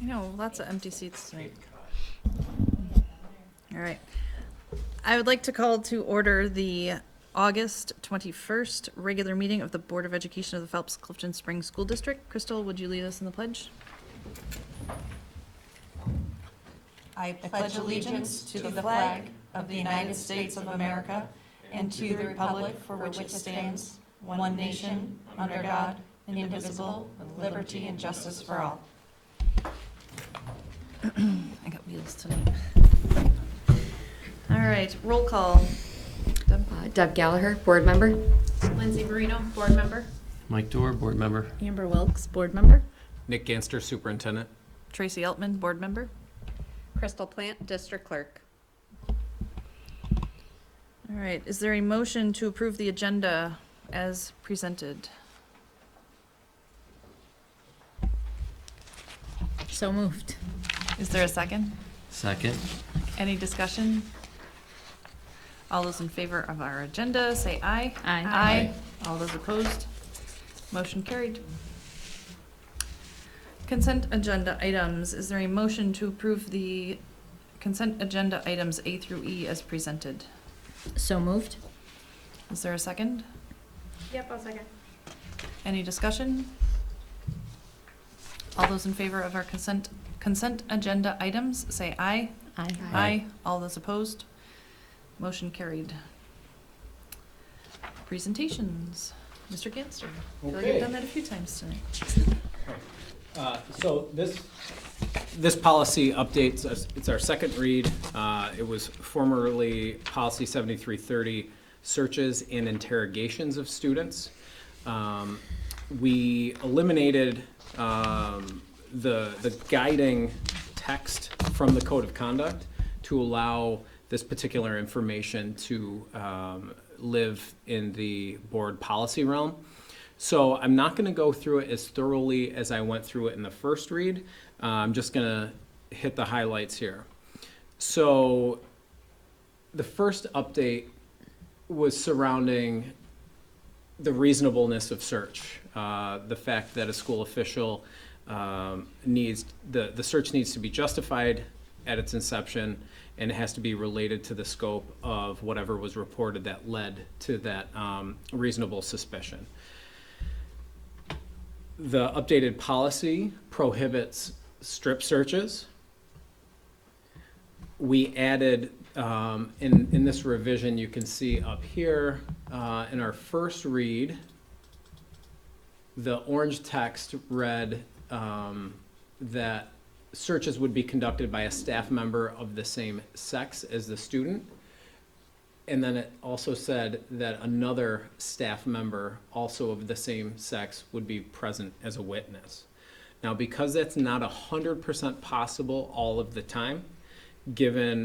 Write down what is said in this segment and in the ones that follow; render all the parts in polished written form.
I know, lots of empty seats tonight. All right. I would like to call to order the August 21st regular meeting of the Board of Education of the Phelps Clifton Springs School District. Crystal, would you lead us in the pledge? I pledge allegiance to the flag of the United States of America and to the republic for which it stands, one nation, under God, indivisible, with liberty and justice for all. I got wheels tonight. All right, roll call. Deb? Deb Gallagher, board member. Lindsay Marino, board member. Mike Dorr, board member. Amber Wilkes, board member. Nick Ganster, superintendent. Tracy Eltman, board member. Crystal Plant, district clerk. All right, is there a motion to approve the agenda as presented? So moved. Is there a second? Second. Any discussion? All those in favor of our agenda, say aye. Aye. Aye. All those opposed? Motion carried. Consent agenda items. Is there a motion to approve the consent agenda items A through E as presented? So moved. Is there a second? Yep, I'll second. Any discussion? All those in favor of our consent agenda items, say aye. Aye. Aye. All those opposed? Motion carried. Presentations. Mr. Ganster. I feel like I've done that a few times tonight. So this policy updates, it's our second read. It was formerly policy 7330, searches and interrogations of students. We eliminated the guiding text from the code of conduct to allow this particular information to live in the board policy realm. So I'm not going to go through it as thoroughly as I went through it in the first read. I'm just going to hit the highlights here. So the first update was surrounding the reasonableness of search, the fact that a school official needs, the search needs to be justified at its inception, and it has to be related to the scope of whatever was reported that led to that reasonable suspicion. The updated policy prohibits strip searches. We added, in this revision, you can see up here, in our first read, the orange text read that searches would be conducted by a staff member of the same sex as the student. And then it also said that another staff member, also of the same sex, would be present as a witness. Now, because that's not 100% possible all of the time, given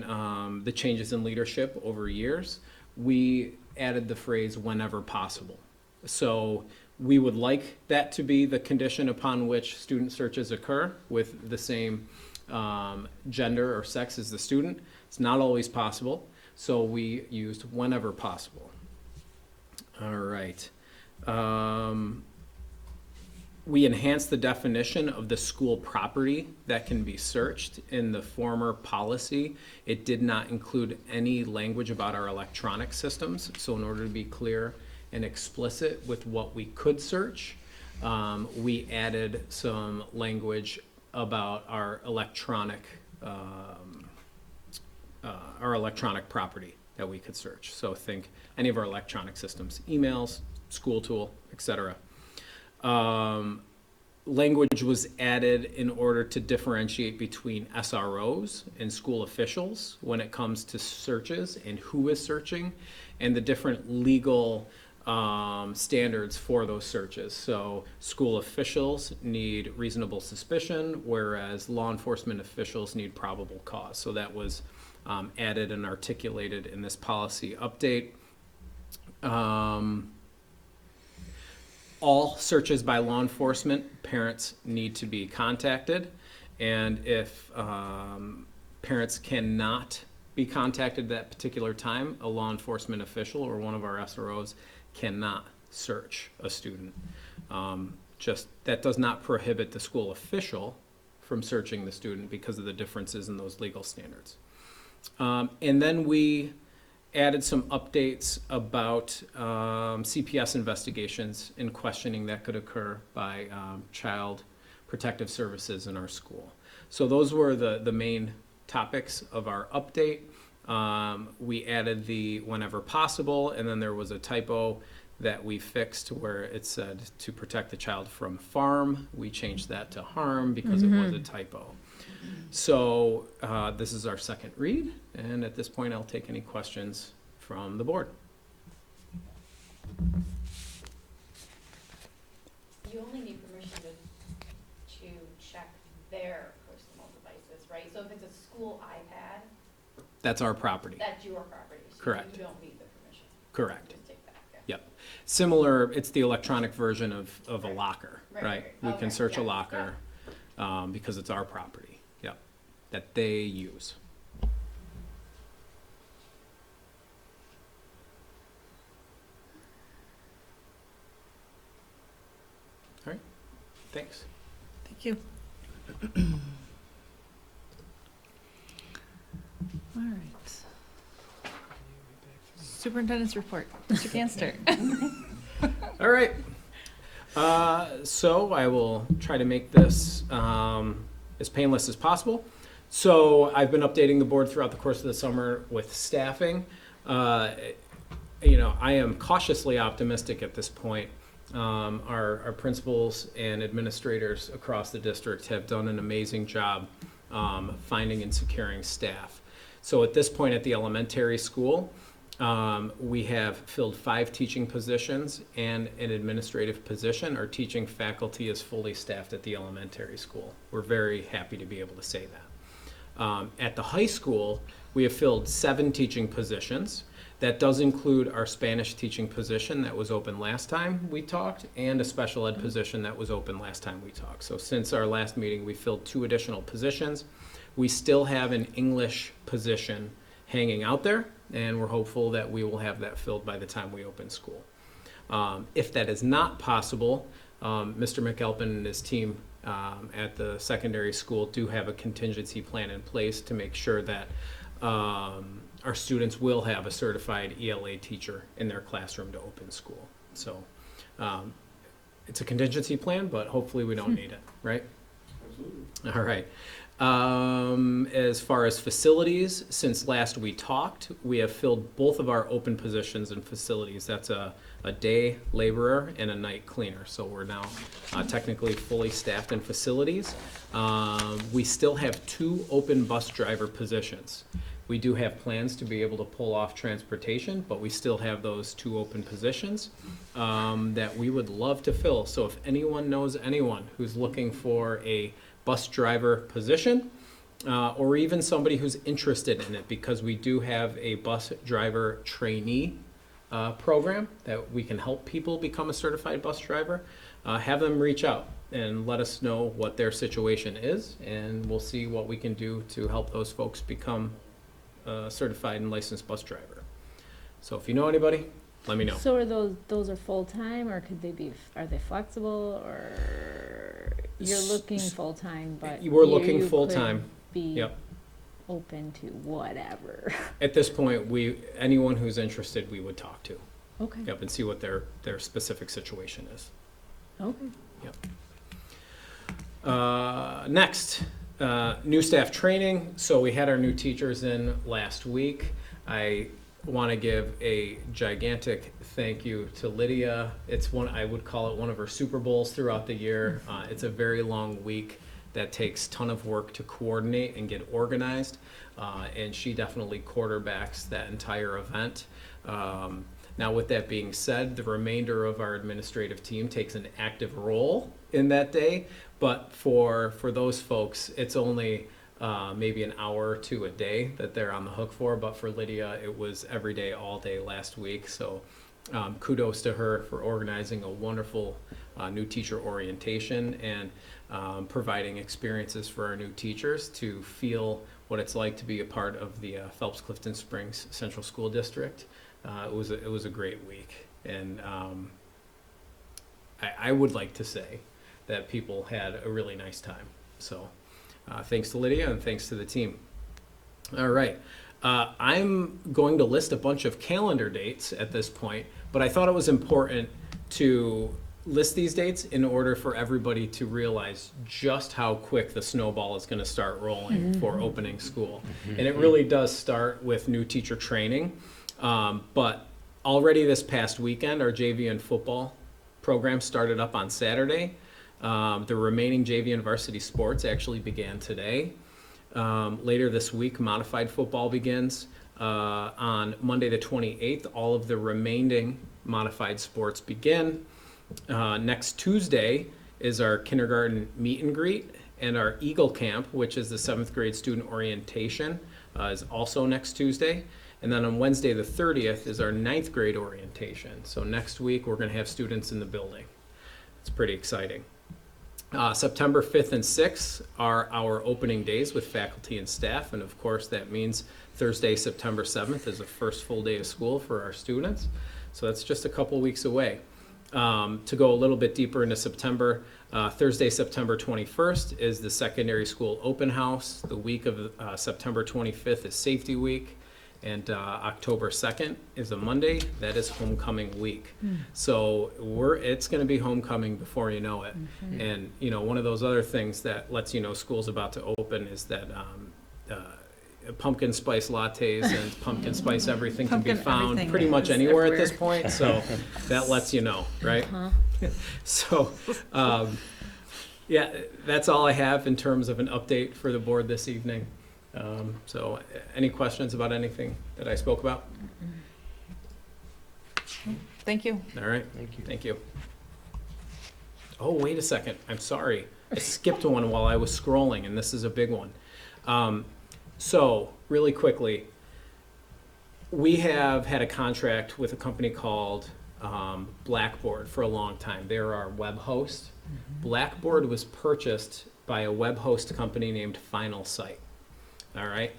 the changes in leadership over years, we added the phrase whenever possible. So we would like that to be the condition upon which student searches occur with the same gender or sex as the student. It's not always possible. So we used whenever possible. All right. We enhanced the definition of the school property that can be searched. In the former policy, it did not include any language about our electronic systems. So in order to be clear and explicit with what we could search, we added some language about our electronic property that we could search. So think any of our electronic systems, emails, school tool, etc. Language was added in order to differentiate between SROs and school officials when it comes to searches and who is searching, and the different legal standards for those searches. So school officials need reasonable suspicion, whereas law enforcement officials need probable cause. So that was added and articulated in this policy update. All searches by law enforcement, parents need to be contacted. And if parents cannot be contacted at that particular time, a law enforcement official or one of our SROs cannot search a student. Just that does not prohibit the school official from searching the student because of the differences in those legal standards. And then we added some updates about CPS investigations and questioning that could occur by Child Protective Services in our school. So those were the main topics of our update. We added the whenever possible, and then there was a typo that we fixed where it said to protect the child from farm. We changed that to harm because it was a typo. So this is our second read, and at this point I'll take any questions from the board. You only need permission to check their personal devices, right? So if it's a school iPad, That's our property. that's your property. So Correct. You don't need the permission. Correct. Just take that, yeah. Yep. Similar, it's the electronic version of a Right. locker, Right, right? right. We can Okay, search a yeah, locker because it's our property, yep, that they use. All right, thanks. Thank you. All right. Superintendent's report, Mr. Ganster. All right. So I will try to make this as painless as possible. So I've been updating the board throughout the course of the summer with staffing. I am cautiously optimistic at this point. Our principals and administrators across the district have done an amazing job finding and securing staff. So at this point at the elementary school, we have filled 5 teaching positions and an administrative position. Our teaching faculty is fully staffed at the elementary school. We're very happy to be able to say that. At the high school, we have filled 7 teaching positions. That does include our Spanish teaching position that was open last time we talked, and a special ed position that was open last time we talked. So since our last meeting, we filled 2 additional positions. We still have an English position hanging out there, and we're hopeful that we will have that filled by the time we open school. If that is not possible, Mr. McAlpin and his team at the secondary school do have a contingency plan in place to make sure that our students will have a certified ELA teacher in their classroom to open school. So it's a contingency plan, but hopefully we don't need it, right? Absolutely. All right. As far as facilities, since last we talked, we have filled both of our open positions in facilities. That's a day laborer and a night cleaner. So we're now technically fully staffed in facilities. We still have 2 open bus driver positions. We do have plans to be able to pull off transportation, but we still have those 2 open positions that we would love to fill. So if anyone knows anyone who's looking for a bus driver position, or even somebody who's interested in it, because we do have a bus driver trainee program that we can help people become a certified bus driver, have them reach out and let us know what their situation is, and we'll see what we can do to help those folks become a certified and licensed bus driver. So if you know anybody, let me know. So are those are full-time, or could they be, are they flexible, or you're looking full-time, but We're looking you full-time. could be Yep. open to whatever? At this point, anyone who's interested, we would talk to. Okay. Yep, and see what their specific situation is. Okay. Next, new staff training. So we had our new teachers in last week. I want to give a gigantic thank you to Lydia. I would call it one of her Super Bowls throughout the year. It's a very long week that takes a ton of work to coordinate and get organized. And she definitely quarterbacks that entire event. Now, with that being said, the remainder of our administrative team takes an active role in that day. But for those folks, it's only maybe an hour or 2 a day that they're on the hook for. But for Lydia, it was every day, all day last week. So kudos to her for organizing a wonderful new teacher orientation and providing experiences for our new teachers to feel what it's like to be a part of the Phelps Clifton Springs Central School District. It was a great week, and I would like to say that people had a really nice time. So Thanks to Lydia and thanks to the team. All right. I'm going to list a bunch of calendar dates at this point, but I thought it was important to list these dates in order for everybody to realize just how quick the snowball is going to start rolling for opening school. And it really does start with new teacher training. But already this past weekend, our JV and football program started up on Saturday. The remaining JV and varsity sports actually began today. Later this week, modified football begins. On Monday the 28th, all of the remaining modified sports begin. Next Tuesday is our kindergarten meet and greet, and our Eagle Camp, which is the 7th grade student orientation, is also next Tuesday. And then on Wednesday the 30th is our 9th grade orientation. So next week we're going to have students in the building. It's pretty exciting. September 5th and 6th are our opening days with faculty and staff, and of course that means Thursday, September 7th is the first full day of school for our students. So that's just a couple weeks away. To go a little bit deeper into September, Thursday, September 21st is the secondary school open house. The week of September 25th is safety week. And October 2nd is a Monday. That is homecoming week. So it's going to be homecoming before you know it. And, you know, one of those other things that lets you know school's about to open is that pumpkin spice lattes and pumpkin spice everything can be Pumpkin found everything pretty much is anywhere at this everywhere. point. So that lets you know, right? So, yeah, that's all I have in terms of an update for the board this evening. So any questions about anything that I spoke about? Thank you. All right. Thank you. Oh, wait a second. I'm sorry. I skipped one while I was scrolling, and this is a big one. So really quickly, we have had a contract with a company called Blackboard for a long time. They're our web host. Blackboard was purchased by a web host company named Final Site. All right.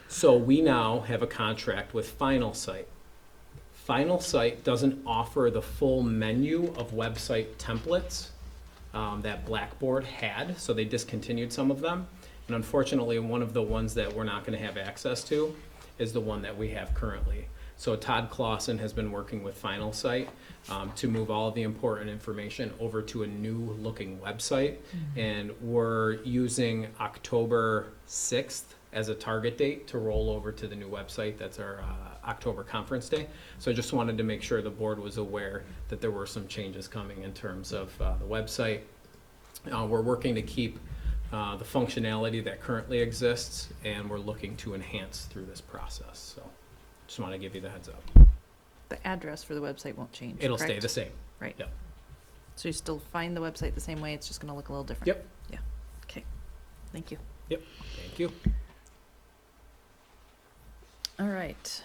So we now have a contract with Final Site. Final Site doesn't offer the full menu of website templates that Blackboard had, so they discontinued some of them. And unfortunately, one of the ones that we're not going to have access to is the one that we have currently. So Todd Clausen has been working with Final Site to move all of the important information over to a new looking website. And we're using October 6th as a target date to roll over to the new website. That's our October conference day. So I just wanted to make sure the board was aware that there were some changes coming in terms of the website. We're working to keep the functionality that currently exists, and we're looking to enhance through this process. So just want to give you the heads up. The address for the website won't change, It'll stay correct? the same. Right. Yep. So you still find the website the same way, it's just gonna look a little different? Yep. Yeah, okay, thank you. Yep. Thank you. All right.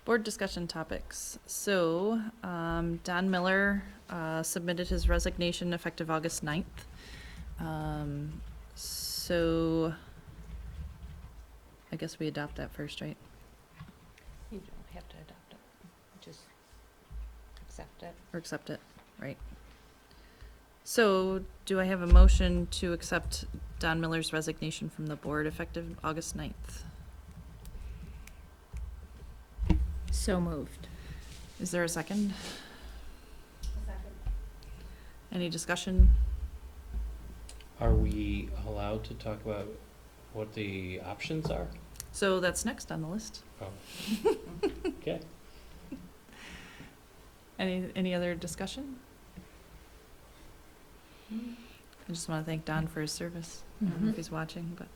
Board discussion topics. So, Don Miller submitted his resignation effective August 9th. So, I guess we adopt that first, right? You don't have to adopt it, just accept it. Or accept it, right? So, do I have a motion to accept Don Miller's resignation from the board effective August 9th? So moved. Is there a second? A second. Any discussion? Are we allowed to talk about what the options are? So that's next on the list. Oh. Okay. Any other discussion? I just want to thank Don for his service. I don't know if he's watching, but.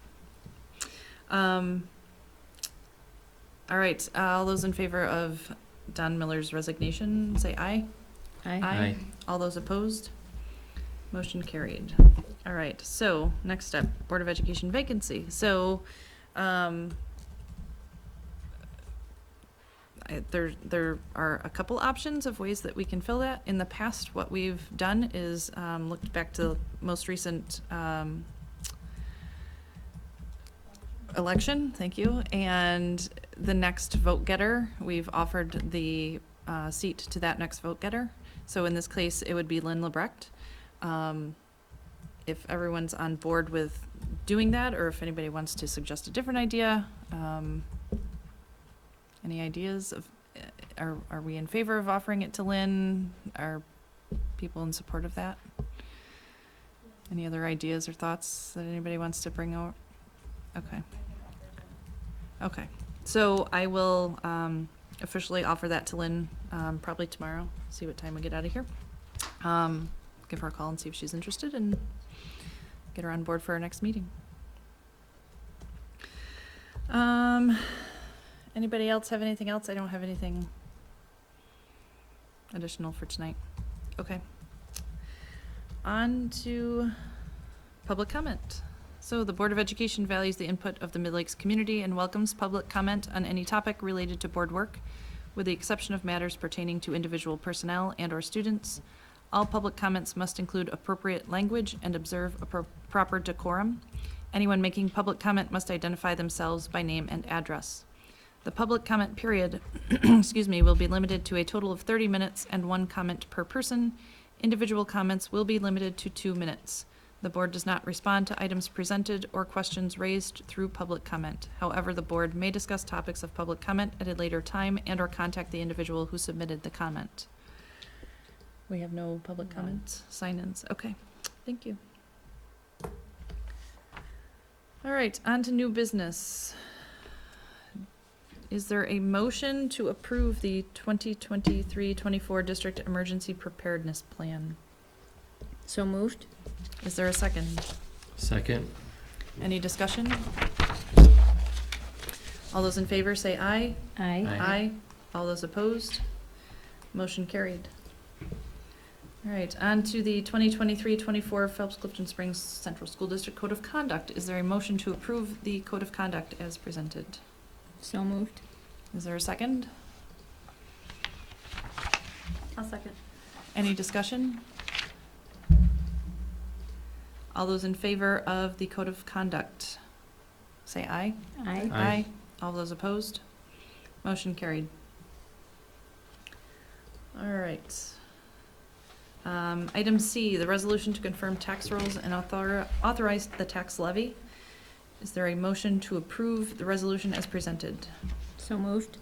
All right, all those in favor of Don Miller's resignation, say aye. Aye. All those opposed? Motion carried. All right, so next up, Board of Education vacancy. So, there are a couple options of ways that we can fill that. In the past, what we've done is looked back to the most recent election, thank you, and the next vote getter, we've offered the seat to that next vote getter. So in this case, it would be Lynn Lebrecht. if everyone's on board with doing that, or if anybody wants to suggest a different idea. Any ideas of, are we in favor of offering it to Lynn? Are people in support of that? Any other ideas or thoughts that anybody wants to bring out? Okay. Okay, so I will officially offer that to Lynn probably tomorrow, see what time we get out of here. Give her a call and see if she's interested and get her on board for our next meeting. Anybody else have anything else? I don't have anything additional for tonight. Okay. On to public comment. So the Board of Education values the input of the Mid Lakes community and welcomes public comment on any topic related to board work, with the exception of matters pertaining to individual personnel and/or students. All public comments must include appropriate language and observe a proper decorum. Anyone making public comment must identify themselves by name and address. The public comment period, will be limited to a total of 30 minutes and 1 comment per person. Individual comments will be limited to 2 minutes. The board does not respond to items presented or questions raised through public comment. However, the board may discuss topics of public comment at a later time and/or contact the individual who submitted the comment. We have no public comments, sign-ins. Okay, thank you. All right, on to new business. Is there a motion to approve the 2023-24 District Emergency Preparedness Plan? So moved? Is there a second? Second. Any discussion? All those in favor say aye. Aye. Aye. All those opposed? Motion carried. All right, on to the 2023-24 Phelps Clifton Springs Central School District Code of Conduct. Is there a motion to approve the Code of Conduct as presented? So moved? Is there a second? I'll second. Any discussion? All those in favor of the Code of Conduct, say aye. Aye. Aye. All those opposed? Motion carried. All right. Item C, the resolution to confirm tax rolls and authorize the tax levy. Is there a motion to approve the resolution as presented? So moved?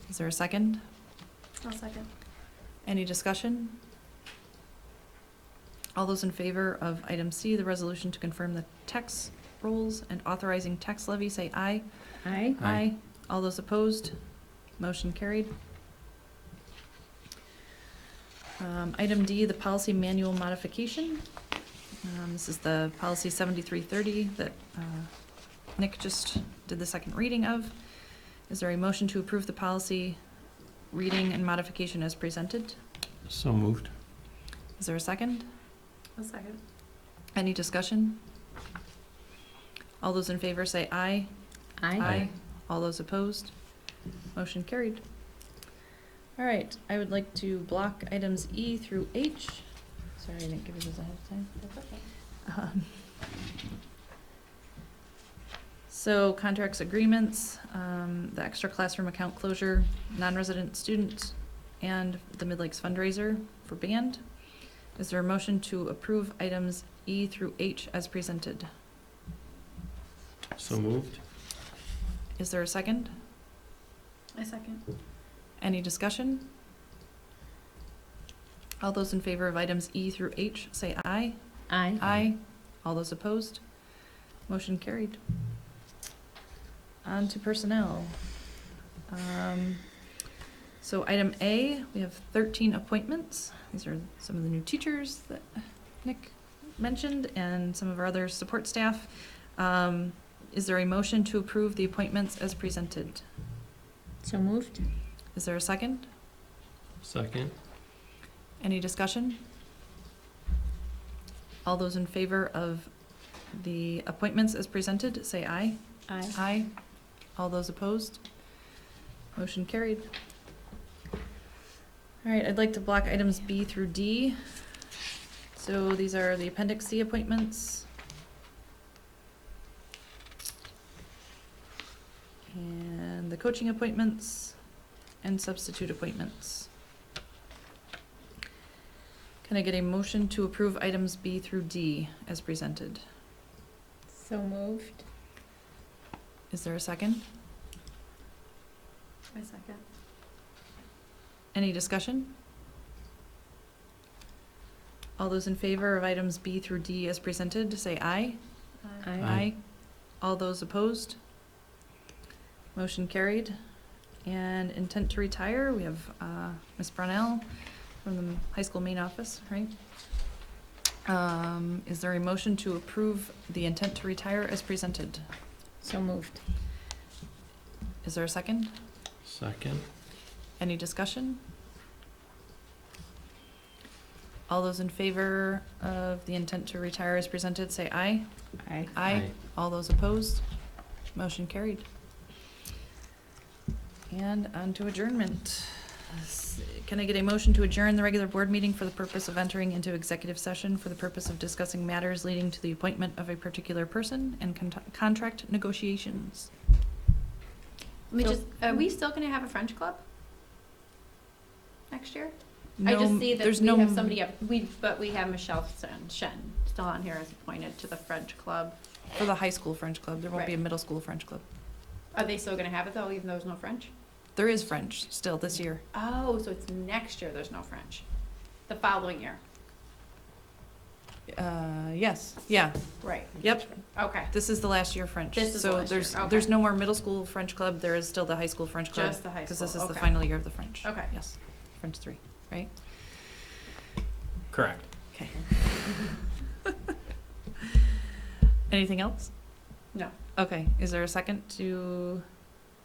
Is there a second? I'll second. Any discussion? All those in favor of item C, the resolution to confirm the tax rolls and authorizing tax levy, say aye. Aye. Aye. All those opposed? Motion carried. Item D, the policy manual modification. This is the policy 7330 that Nick just did the second reading of. Is there a motion to approve the policy reading and modification as presented? So moved. Is there a second? I'll second. Any discussion? All those in favor say aye. Aye. All those opposed? Motion carried. All right, I would like to block items E through H. Sorry, I didn't give you those ahead of time. That's okay. So contracts, agreements, the extra classroom account closure, non-resident student, and the Mid Lakes fundraiser for band. Is there a motion to approve items E through H as presented? So moved. Is there a second? I second. Any discussion? All those in favor of items E through H, say aye. Aye. Aye. All those opposed? Motion carried. On to personnel. So item A, we have 13 appointments. These are some of the new teachers that Nick mentioned and some of our other support staff. Is there a motion to approve the appointments as presented? So moved? Is there a second? Second. Any discussion? All those in favor of the appointments as presented, say aye. Aye. Aye. All those opposed? Motion carried. All right, I'd like to block items B through D. So these are the Appendix C appointments. And the coaching appointments and substitute appointments. Can I get a motion to approve items B through D as presented? So moved. Is there a second? My second. Any discussion? All those in favor of items B through D as presented, say aye. Aye. All those opposed? Motion carried. And intent to retire, we have Ms. Brownell from the high school main office, right? Is there a motion to approve the intent to retire as presented? So moved. Is there a second? Second. Any discussion? All those in favor of the intent to retire as presented, say aye. Aye. Aye. All those opposed? Motion carried. And on to adjournment. Can I get a motion to adjourn the regular board meeting for the purpose of entering into executive session for the purpose of discussing matters leading to the appointment of a particular person and contract negotiations? Are we still gonna have a French club next year? I No, just see that there's we no- have somebody, but we have Michelle Shen still on here as appointed to the French club. For the high school French club, there won't be a Right. middle school French club. Are they still gonna have it though, even though there's no French? There is French still this year. Oh, so it's next year there's no French. The following year. Yes, yeah, Right. yep. Okay. This is the last year French. This is the last year, So okay. there's no more middle school French club. There is still the high school French club. Just the high Because this school, is the okay. final year of the French. Okay. Yes, French 3, right? Correct. Okay. Anything else? No. Okay, is there a second to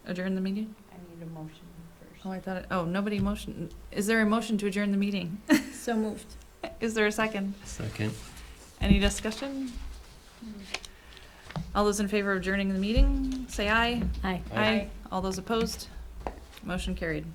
adjourn the meeting? I need a motion first. Oh, I thought, nobody motion. Is there a motion to adjourn the meeting? So moved. Is there a second? Second. Any discussion? All those in favor of adjourning the meeting, say aye. Aye. Aye. All those opposed? Motion carried.